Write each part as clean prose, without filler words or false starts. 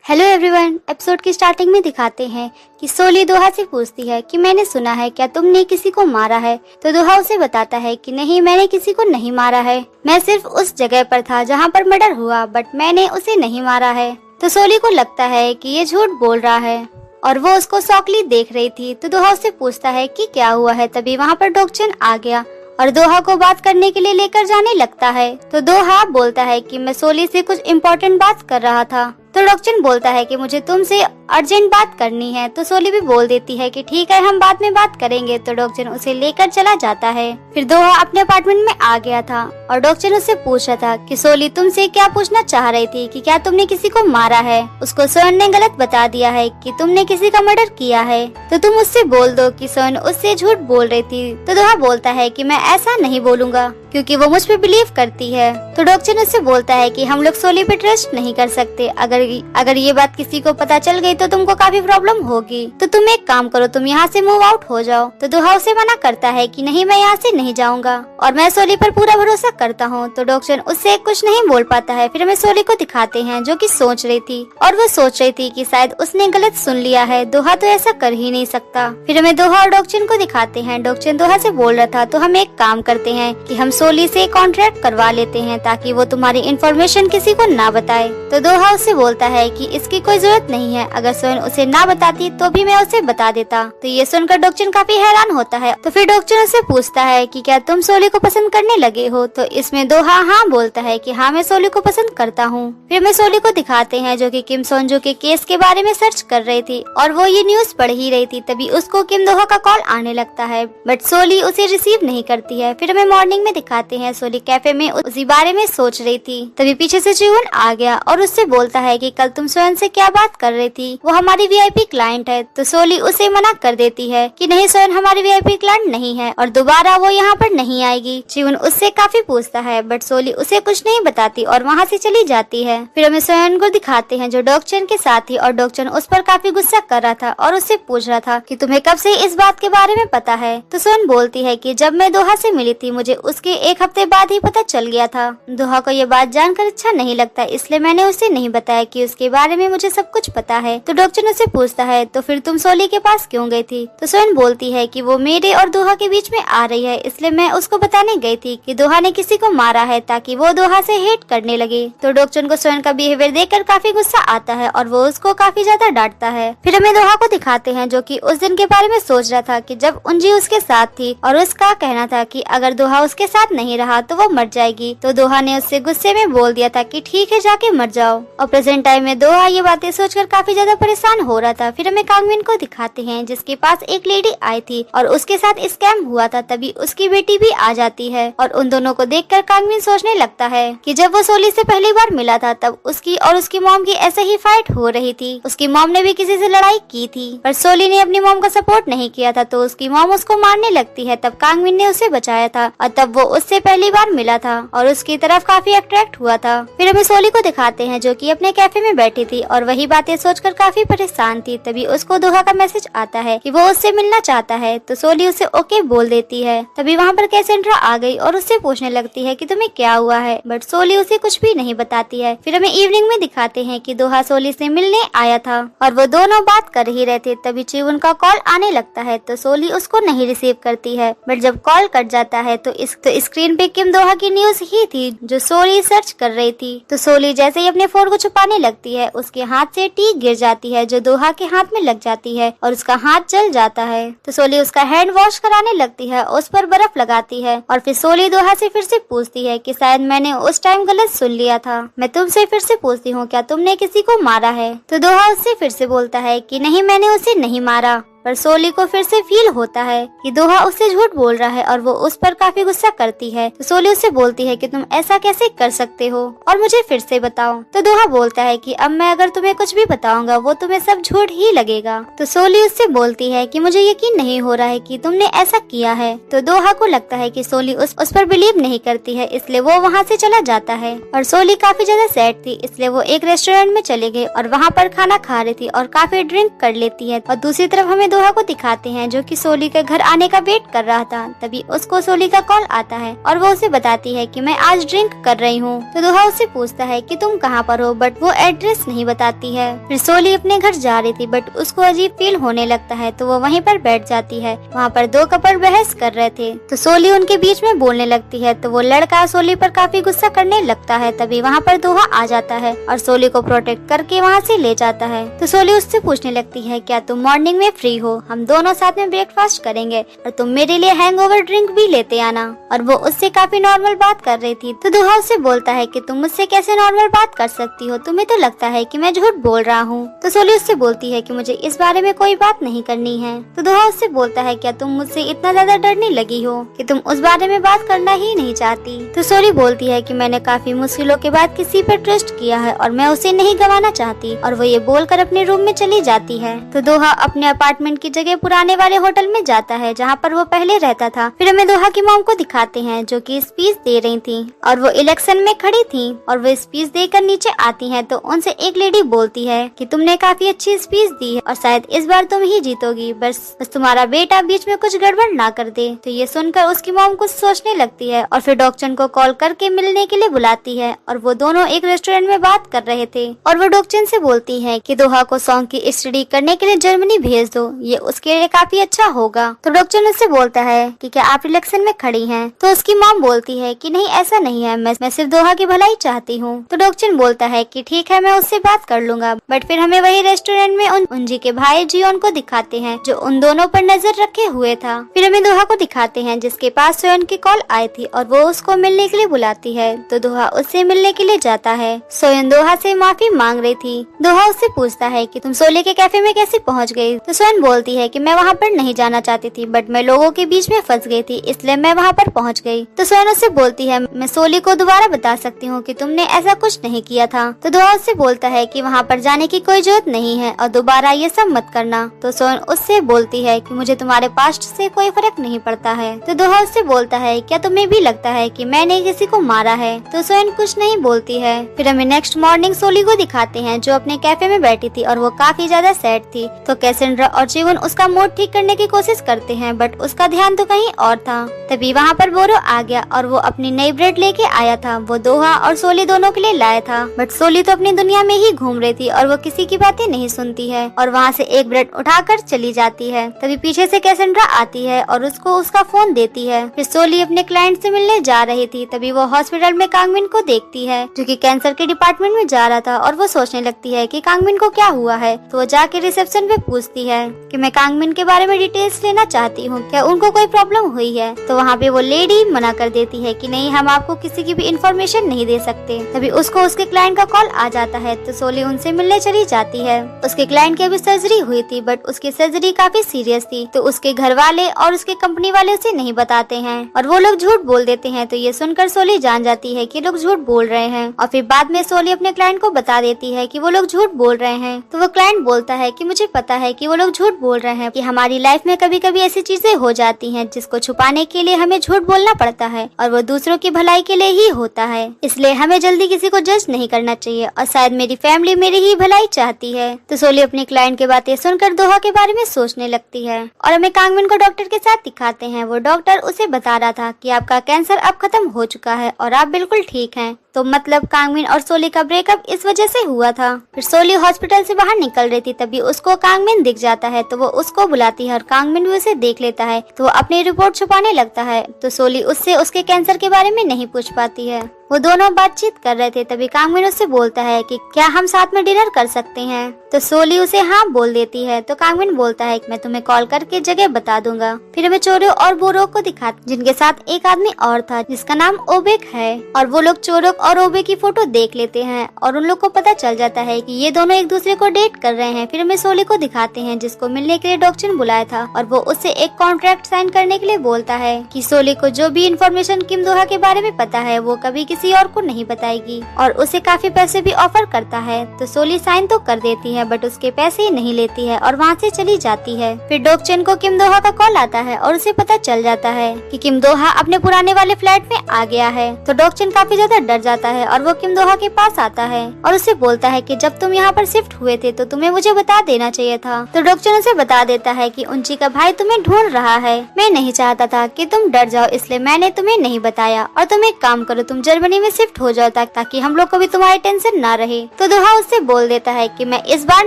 Hello everyone. Episode की starting में दिखाते हैं कि सोली दोहा से पूछती है कि मैंने सुना है क्या तुमने किसी को मारा है। तो दोहा उसे बताता है कि नहीं, मैंने किसी को नहीं मारा है, मैं सिर्फ उस जगह पर था जहां पर मर्डर हुआ, बट मैंने उसे नहीं मारा है। तो सोली को लगता है कि ये झूठ बोल रहा है और वो उसको शॉकली देख रही थी। तो दोहा उससे पूछता है कि क्या हुआ है। तभी वहाँ पर डॉक्चन आ गया और दोहा को बात करने के लिए लेकर जाने लगता है। तो दोहा बोलता है कि मैं सोली से कुछ इम्पोर्टेंट बात कर रहा था। तो डॉक्चन बोलता है कि मुझे तुमसे अर्जेंट बात करनी है। तो सोली भी बोल देती है कि ठीक है, हम बाद में बात करेंगे। तो डॉक्चन उसे लेकर चला जाता है। फिर दोहा अपने अपार्टमेंट में आ गया था और डॉक्चन उससे पूछ रहा था कि सोली तुमसे क्या पूछना चाह रही थी कि क्या तुमने किसी को मारा है। उसको सोन ने गलत बता दिया है कि तुमने किसी का मर्डर किया है, तो तुम उससे बोल दो कि सोन उससे झूठ बोल रही थी। तो दोहा बोलता है कि मैं ऐसा नहीं बोलूंगा क्योंकि वो मुझ पे बिलीव करती है। तो डॉक्चन उससे बोलता है कि हम लोग सोली पे ट्रस्ट नहीं कर सकते, अगर ये बात किसी को पता चल गई तो तुमको काफी प्रॉब्लम होगी। तो तुम एक काम करो, तुम यहाँ से मूव आउट हो जाओ। तो दोहा उसे मना करता है कि नहीं, मैं यहाँ से नहीं जाऊंगा और मैं सोली पर पूरा भरोसा करता हूँ। तो डॉक्चन उससे कुछ नहीं बोल पाता है। फिर हमें सोली को दिखाते हैं जो कि सोच रही थी और वो सोच रही थी कि शायद उसने गलत सुन लिया है, दोहा तो ऐसा कर ही नहीं सकता। फिर हमें दोहा और डॉक्चन को दिखाते हैं। डॉक्चन दोहा से बोल रहा था तो हम एक काम करते हैं कि हम सोली से कॉन्ट्रैक्ट करवा लेते हैं ताकि वो तुम्हारी इन्फॉर्मेशन किसी को ना बताए। तो दोहा उससे बोलता है कि इसकी कोई जरूरत नहीं है, अगर सोन उसे ना बताती तो भी मैं उसे बता देता। तो ये सुनकर डॉक्चन काफी हैरान होता है। तो फिर डॉक्चन उससे पूछता है कि क्या तुम सोली को पसंद करने लगे हो। तो इसमें दोहा हाँ बोलता है कि हाँ, मैं सोली को पसंद करता हूँ। फिर हमें सोली को दिखाते हैं जो कि किम सोनजू के केस के बारे में सर्च कर रही थी और वो ये न्यूज पढ़ ही रही थी। तभी उसको किम दोहा का कॉल आने लगता है, बट सोली उसे रिसीव नहीं करती है। फिर हमें मॉर्निंग में दिखाते हैं सोली कैफे में उसी बारे में सोच रही थी। तभी पीछे से जीवन आ गया और उससे बोलता है कि कल तुम स्वयं से क्या बात कर रही थी, वो हमारी वीआईपी क्लाइंट है। तो सोली उसे मना कर देती है कि नहीं, स्वयं हमारी वीआईपी क्लाइंट नहीं है और दोबारा वो यहाँ पर नहीं आएगी। जीवन उससे काफी पूछता है बट सोली उसे कुछ नहीं बताती और वहाँ से चली जाती है। फिर हमें स्वयं को दिखाते हैं जो डॉक्चन के साथ थी और डॉक्चन उस पर काफी गुस्सा कर रहा था और उससे पूछ रहा था कि तुम्हें कब से इस बात के बारे में पता है। तो स्वयं बोलती है कि जब मैं दोहा से मिली थी मुझे उसके एक हफ्ते बाद ही पता चल गया था। दोहा को ये बात जानकर अच्छा नहीं लगता, इसलिए मैंने उसे नहीं बताया कि उसके बारे में मुझे सब कुछ पता है। तो डॉक्चन उसे पूछता है तो फिर तुम सोली के पास क्यों गई थी। तो स्वयं बोलती है कि वो मेरे और दोहा के बीच में आ रही है, इसलिए मैं उसको बताने गई थी कि दोहा ने किसी को मारा है ताकि वो दोहा से हेट करने लगे। तो डॉक्चन को स्वयं का बिहेवियर देखकर काफी गुस्सा आता है और वो उसको काफी ज्यादा डांटता है। फिर हमें दोहा को दिखाते हैं जो कि उस दिन के बारे में सोच रहा था कि जब उंजी उसके साथ थी और उसका कहना था कि अगर दोहा उसके साथ नहीं रहा तो वो मर जाएगी। तो दोहा ने उससे गुस्से में बोल दिया था कि ठीक है, जाके मर जाओ। और प्रेजेंट टाइम में दोहा ये बातें सोचकर काफी ज्यादा परेशान हो रहा था। फिर हमें कांगमिन को दिखाते हैं जिसके पास एक लेडी आई थी और उसके साथ स्कैम हुआ था। तभी उसकी बेटी भी आ जाती है और उन दोनों को देखकर कांगमिन सोचने लगता है कि जब वो सोली से पहली बार मिला था तब उसकी और उसकी मॉम की ऐसे ही फाइट हो रही थी। उसकी मॉम ने भी किसी से लड़ाई की थी पर सोली ने अपनी मॉम का सपोर्ट नहीं किया था, तो उसकी मॉम उसको मारने लगती है। तब कांगमिन ने उसे बचाया था और तब वो उससे पहली बार मिला था और उसकी तरफ काफी अट्रैक्ट हुआ था। फिर हमें सोली को दिखाते हैं जो कि अपने कैफे में बैठी थी और वही बातें सोचकर काफी परेशान थी। तभी उसको दोहा का मैसेज आता है कि वो उससे मिलना चाहता है। तो सोली उसे ओके बोल देती है। तभी वहाँ पर कैसेंड्रा आ गई और उससे पूछने लगती है कि तुम्हें क्या हुआ है, बट सोली उसे कुछ भी नहीं बताती है। फिर हमें इवनिंग में दिखाते हैं कि दोहा सोली से मिलने आया था और वो दोनों बात कर ही रहे थे। तभी जीवन का कॉल आने लगता है तो सोली उसको नहीं रिसीव करती है, बट जब कॉल कट जाता है तो स्क्रीन पे किम दोहा की न्यूज ही थी जो सोली सर्च कर रही थी। तो सोली जैसे ही अपने फोन को छुपाने लगती है उसके हाथ से टी गिर जाती है जो दोहा के हाथ में लग जाती है और उसका हाथ जल जाता है। तो सोली उसका हैंड वॉश कराने लगती है, उस पर बर्फ लगाती है और फिर सोली दोहा से फिर से पूछती है कि शायद मैंने उस टाइम गलत सुन लिया था, मैं तुमसे फिर से पूछती हूँ क्या तुमने किसी को मारा है। तो दोहा उससे फिर से बोलता है कि नहीं, मैंने उसे नहीं मारा। पर सोली को फिर से फील होता है कि दोहा उससे झूठ बोल रहा है और वो उस पर काफी गुस्सा करती है। तो सोली उससे बोलती है कि तुम ऐसा कैसे कर सकते हो और मुझे फिर से बताओ। तो दोहा बोलता है कि अब मैं अगर तुम्हें कुछ भी बताऊंगा वो तुम्हें सब झूठ ही लगेगा। तो सोली उससे बोलती है कि मुझे यकीन नहीं हो रहा है कि तुमने ऐसा किया है। तो दोहा को लगता है कि सोली उस पर बिलीव नहीं करती है, इसलिए वो वहाँ से चला जाता है। और सोली काफी ज्यादा सैड थी, इसलिए वो एक रेस्टोरेंट में चले गए और वहाँ पर खाना खा रही थी और काफी ड्रिंक कर लेती है। और दूसरी तरफ हमें दोहा को दिखाते हैं जो कि सोली के घर आने का वेट कर रहा था। तभी उसको सोली का कॉल आता है और वो उसे बताती है कि मैं आज ड्रिंक कर रही हूँ। तो दोहा उससे पूछता है कि तुम कहाँ पर हो, बट वो एड्रेस नहीं बताती है। फिर सोली अपने घर जा रही थी बट उसको अजीब फील होने लगता है तो वो वहीं पर बैठ जाती है। वहाँ पर दो कपल बहस कर रहे थे तो सोली उनके बीच में बोलने लगती है तो वो लड़का सोली पर काफी गुस्सा करने लगता है। तभी वहाँ पर दोहा आ जाता है और सोली को प्रोटेक्ट करके वहाँ से ले जाता है। तो सोली उससे पूछने लगती है क्या तुम मॉर्निंग में फ्री हो, हम दोनों साथ में ब्रेकफास्ट करेंगे और तुम मेरे लिए हैंगओवर ड्रिंक भी लेते आना। और वो उससे काफी नॉर्मल बात कर रही थी तो दोहा उससे बोलता है कि तुम मुझसे कैसे नॉर्मल बात कर सकती हो, तुम्हें तो लगता है कि मैं झूठ बोल रहा हूँ। तो सोली उससे बोलती है कि मुझे इस बारे में कोई बात नहीं करनी है। तो दोहा उससे बोलता है क्या तुम मुझसे इतना ज्यादा डरने लगी हो कि तुम उस बारे में बात करना ही नहीं चाहती। तो सोली बोलती है कि मैंने काफी मुश्किलों के बाद किसी पर ट्रस्ट किया है और मैं उसे नहीं गंवाना चाहती, और वो ये बोलकर अपने रूम में चली जाती है। तो दोहा अपने अपार्टमेंट की जगह पुराने वाले होटल में जाता है जहाँ पर वो पहले रहता था। फिर हमें दोहा की मॉम को दिखाते हैं जो कि स्पीच दे रही थी और वो इलेक्शन में खड़ी थी और वो स्पीच देकर नीचे आती हैं तो उनसे एक लेडी बोलती है कि तुमने काफी अच्छी स्पीच दी है और शायद इस बार तुम ही जीतोगी, बस तुम्हारा बेटा बीच में कुछ गड़बड़ ना कर दे। तो ये सुनकर उसकी मॉम कुछ सोचने लगती है और फिर डॉक्टर को कॉल करके मिलने के लिए बुलाती है और वो दोनों एक रेस्टोरेंट में बात कर रहे थे और वो डॉक्टर से बोलती है कि दोहा को सॉन्ग की स्टडी करने के लिए जर्मनी भेज दो, ये उसके लिए काफी अच्छा होगा। तो डॉक्टर उससे बोलता है कि क्या आप इलेक्शन में खड़ी हैं? तो उसकी मॉम बोलती है कि नहीं ऐसा नहीं है, मैं सिर्फ दोहा की भलाई चाहती हूँ। तो डॉक्टर बोलता है कि ठीक है मैं उससे बात कर लूंगा। बट फिर हमें वही रेस्टोरेंट में उनजी के भाई जियोन को दिखाते हैं जो उन दोनों पर नजर रखे हुए था। फिर हमें दोहा को दिखाते हैं जिसके पास सोयन की कॉल आई थी और वो उसको मिलने के लिए बुलाती है। तो दोहा उससे मिलने के लिए जाता है। सोयन दोहा से माफी मांग रही थी। दोहा उससे पूछता है कि तुम सोले के कैफे में कैसे पहुंच गई? तो सोयन बोलती है कि मैं वहां पर नहीं जाना चाहती थी बट मैं लोगों के बीच में फंस गई थी इसलिए मैं वहां पर पहुंच गई। तो सोयन उससे बोलती है मैं सोली को दोबारा बता सकती हूँ कि तुमने ऐसा कुछ नहीं किया था। तो दोहा उससे बोलता है कि वहाँ पर जाने की कोई जरूरत नहीं है और दोबारा ये सब मत करना। तो सोयन उससे बोलती है कि मुझे तुम्हारे पास्ट से कोई फर्क नहीं पड़ता है। तो दोहा उससे बोलता है क्या तुम्हें भी लगता है कि मैंने किसी को मारा है? तो सोयन कुछ नहीं बोलती है। फिर हमें नेक्स्ट मॉर्निंग सोली को दिखाते हैं जो अपने कैफे में बैठी थी और वो काफी ज्यादा सैड थी। तो कैसेंड्रा और जीवन उसका मूड ठीक करने की कोशिश करते हैं बट उसका ध्यान तो कहीं और था। तभी वहाँ पर बोरो आ गया और वो अपनी नई ब्रेड लेके आया था। वो दोहा और सोली दोनों के लिए लाया था बट सोली तो अपनी दुनिया में ही घूम रही थी और वो किसी की बातें नहीं सुनती है और वहाँ से एक ब्रेड उठाकर चली जाती है। तभी पीछे से कैसेंड्रा आती है और उसको उसका फोन देती है। फिर सोली अपने क्लाइंट से मिलने जा रही थी तभी वो हॉस्पिटल में कांगमिन को देखती है जो कि कैंसर के डिपार्टमेंट में जा रहा था और वो सोचने लगती है कि कांगमिन को क्या हुआ है। तो वो जाके रिसेप्शन पे पूछती है कि मैं कांगमिन के बारे में डिटेल्स लेना चाहती हूँ, क्या उनको कोई प्रॉब्लम हुई है? तो वहाँ पे वो लेडी मना कर देती है कि नहीं हम आपको किसी की भी इन्फॉर्मेशन नहीं दे सकते। तभी उसको उसके क्लाइंट का कॉल आ जाता है तो सोली उनसे मिलने चली जाती है। उसके क्लाइंट की अभी सर्जरी हुई थी बट उसकी सर्जरी काफी सीरियस थी तो उसके घर वाले और उसके कंपनी वाले उसे नहीं बताते हैं और वो लोग झूठ बोल देते हैं। तो ये सुनकर सोली जान जाती है कि लोग झूठ बोल रहे हैं और फिर बाद में सोली अपने क्लाइंट को बता देती है कि वो लोग झूठ बोल रहे हैं। तो वो क्लाइंट बोलता है कि मुझे पता है कि वो लोग झूठ बोल रहे हैं कि हमारी लाइफ में कभी कभी ऐसी चीजें हो जाती हैं जिसको छुपाने के लिए हमें झूठ बोलना पड़ता है और वो दूसरों की भलाई के लिए ही होता है, इसलिए हमें जल्दी किसी को जज नहीं करना चाहिए और शायद मेरी फैमिली मेरी ही भलाई चाहती है। तो सोली अपनी क्लाइंट की बातें सुनकर दोहा के बारे में सोचने लगती है और हमें कांगमिन को डॉक्टर के साथ दिखाते हैं। वो डॉक्टर उसे बता रहा था कि आपका कैंसर अब खत्म हो चुका है और आप बिल्कुल ठीक हैं। तो मतलब कांगमिन और सोली का ब्रेकअप इस वजह से हुआ था। फिर सोली हॉस्पिटल से बाहर निकल रही थी तभी उसको कांगमिन दिख जाता है तो वो उसको बुलाती है और कांगमिन भी उसे देख लेता है तो वो अपनी रिपोर्ट छुपाने लगता है। तो सोली उससे उसके कैंसर के बारे में नहीं पूछ पाती है। वो दोनों बातचीत कर रहे थे तभी कांगमिन उससे बोलता है कि क्या हम साथ में डिनर कर सकते हैं? तो सोली उसे हाँ बोल देती है। तो कांगमिन बोलता है कि मैं तुम्हें कॉल करके जगह बता दूंगा। फिर हमें चोरो और बोरोक को दिखाते जिनके साथ एक आदमी और था जिसका नाम ओबेक है और वो लोग चोरोक और ओबेक की फोटो देख लेते हैं और उन लोग को पता चल जाता है कि ये दोनों एक दूसरे को डेट कर रहे हैं। फिर हमें सोली को दिखाते हैं जिसको मिलने के लिए डॉक्टर बुलाया था और वो उससे एक कॉन्ट्रैक्ट साइन करने के लिए बोलता है कि सोली को जो भी इन्फॉर्मेशन किम दोहा के बारे में पता है वो कभी किसी और को नहीं बताएगी और उसे काफी पैसे भी ऑफर करता है। तो सोली साइन तो कर देती है बट उसके पैसे ही नहीं लेती है और वहाँ से चली जाती है। फिर डोक चेन को किम दोहा का कॉल आता है और उसे पता चल जाता है कि किम दोहा अपने पुराने वाले फ्लैट में आ गया है। तो डोक चेन काफी ज्यादा डर जाता है और वो किम दोहा के पास आता है और उसे बोलता है कि जब तुम यहाँ पर शिफ्ट हुए थे तो तुम्हें मुझे बता देना चाहिए था। तो डोक चेन उसे बता देता है कि उंची का भाई तुम्हें ढूंढ रहा है। मैं नहीं चाहता था कि तुम डर जाओ, इसलिए मैंने तुम्हें नहीं बताया। और तुम एक काम करो, तुम जर्मनी में शिफ्ट हो जाओ ताकि हम लोग को भी तुम्हारी टेंशन ना रहे। तो दोहा उससे बोल देता है कि मैं इस बार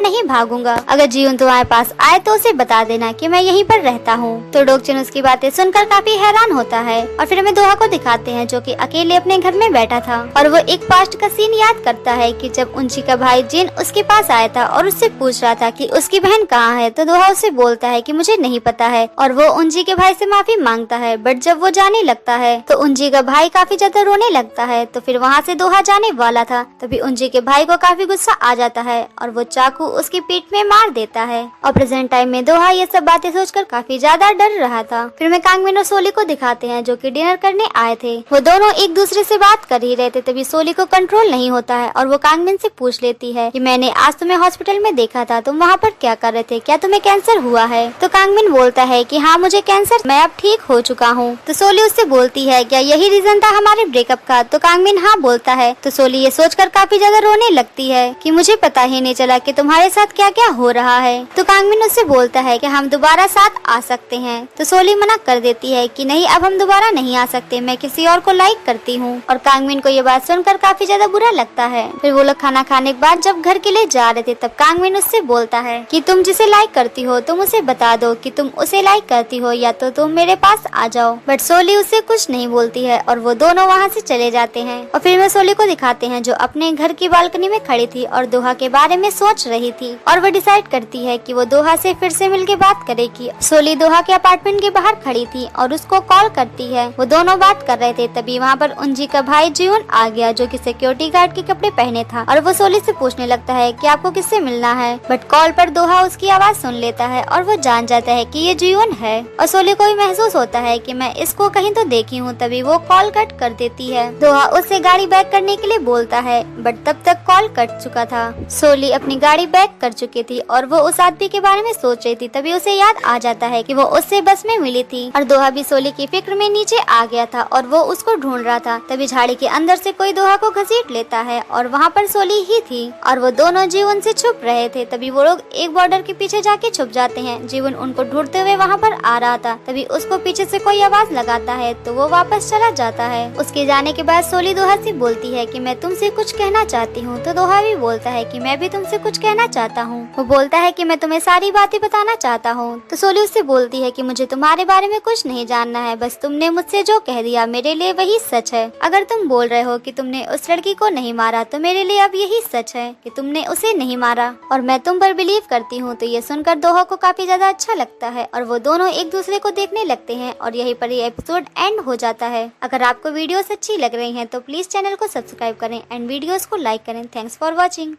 नहीं भागूंगा, अगर जीवन तुम्हारे पास आए तो उसे बता देना कि मैं यहीं पर रहता हूँ। तो डोक चेन उसकी बातें सुनकर काफी हैरान होता है और फिर हमें दोहा को दिखाते हैं जो कि अकेले अपने घर में बैठा था और वो एक पास्ट का सीन याद करता है कि जब उंची का भाई जिन उसके पास आया था और उससे पूछ रहा था कि उसकी बहन कहाँ है। तो दोहा उसे बोलता है कि मुझे नहीं पता है और वो उंची के भाई से माफी मांगता है। बट जब वो जाने लगता है तो उंची का भाई काफी ज्यादा रोने लगता है। तो फिर वहाँ से दोहा जाने वाला था तभी उंची के भाई को काफी गुस्सा आ जाता है और वो चाकू उसकी पीठ में मार देता है। और प्रेजेंट टाइम में दोहा ये सब बातें सोचकर काफी ज्यादा डर रहा था। फिर मैं कांगमिन और सोली को दिखाते हैं जो कि डिनर करने आए थे। वो दोनों एक दूसरे से बात कर ही रहे थे तभी सोली को कंट्रोल नहीं होता है और वो कांगमिन से पूछ लेती है कि मैंने आज तुम्हें हॉस्पिटल में देखा था, तुम वहाँ पर क्या कर रहे थे, क्या तुम्हें कैंसर हुआ है। तो कांगमिन बोलता है कि हाँ मुझे कैंसर, मैं अब ठीक हो चुका हूँ। तो सोली उससे बोलती है क्या यही रीजन था हमारे ब्रेकअप का। तो कांगमिन हाँ बोलता है। तो सोली ये सोचकर काफी ज्यादा रोने लगती है कि मुझे पता ही नहीं चला कि तुम्हारे साथ क्या क्या हो रहा है। तो कांगमिन उससे बोलता है कि हम दोबारा साथ आ सकते हैं। तो सोली मना कर देती है कि नहीं, अब हम दोबारा नहीं आ सकते, मैं किसी और को लाइक करती हूँ। और कांगमिन को ये बात सुनकर काफी ज्यादा बुरा लगता है। फिर वो लोग खाना खाने के बाद जब घर के लिए जा रहे थे तब कांगमिन उससे बोलता है कि तुम जिसे लाइक करती हो तुम उसे बता दो कि तुम उसे लाइक करती हो या तो तुम मेरे पास आ जाओ। बट सोली उससे कुछ नहीं बोलती है और वो दोनों वहाँ से चले जाते हैं। और फिर मैं सोली को दिखाते हैं जो अपने घर की बालकनी में खड़ी थी और दोहा के बारे में सोच रही थी और वो डिसाइड करती है कि वो दोहा से फिर से मिलके बात करेगी। सोली दोहा के अपार्टमेंट के बाहर खड़ी थी और उसको कॉल करती है। वो दोनों बात कर रहे थे तभी वहाँ पर उंजी का भाई जीवन आ गया जो कि सिक्योरिटी गार्ड के कपड़े पहने था और वो सोली से पूछने लगता है कि आपको किससे मिलना है। बट कॉल पर दोहा उसकी आवाज सुन लेता है और वो जान जाता है कि ये जीवन है। और सोली को भी महसूस होता है कि मैं इसको कहीं तो देखी हूँ, तभी वो कॉल कट कर देती है। दोहा उससे गाड़ी बैक करने के लिए बोलता है बट तब तक कॉल कट चुका था। सोली अपनी गाड़ी बैक कर चुकी थी और वो उस आदमी के बारे में सोच रही थी तभी उसे याद आ जाता है कि वो उससे बस में मिली थी। और दोहा भी सोली की फिक्र में नीचे आ गया था और वो उसको ढूंढ रहा था। तभी झाड़ी के अंदर से कोई दोहा को घसीट लेता है और वहाँ पर सोली ही थी और वो दोनों जीवन से छुप रहे थे। तभी वो लोग एक बॉर्डर के पीछे जाके छुप जाते हैं। जीवन उनको ढूंढते हुए वहाँ पर आ रहा था तभी उसको पीछे से कोई आवाज लगाता है तो वो वापस चला जाता है। उसके जाने के बाद सोली दोहा से बोलती है कि मैं तुमसे कुछ कहना चाहती हूँ। तो दोहा भी बोलता है कि मैं भी तुमसे कुछ कहना चाहता हूँ। वो बोलता है कि मैं तुम्हें सारी बातें बताना चाहता हूँ। तो सोली उससे बोलती है कि मुझे तुम्हारे बारे में कुछ नहीं जानना है, बस तुमने मुझसे जो कह दिया मेरे लिए वही सच है। अगर तुम बोल रहे हो कि तुमने उस लड़की को नहीं मारा तो मेरे लिए अब यही सच है कि तुमने उसे नहीं मारा और मैं तुम पर बिलीव करती हूँ। तो ये सुनकर दोहा को काफी ज्यादा अच्छा लगता है और वो दोनों एक दूसरे को देखने लगते हैं और यहीं पर ये एपिसोड एंड हो जाता है। अगर आपको वीडियोस अच्छी लग रही हैं तो प्लीज चैनल को सब्सक्राइब करें एंड वीडियोस को लाइक करें। Thanks for watching.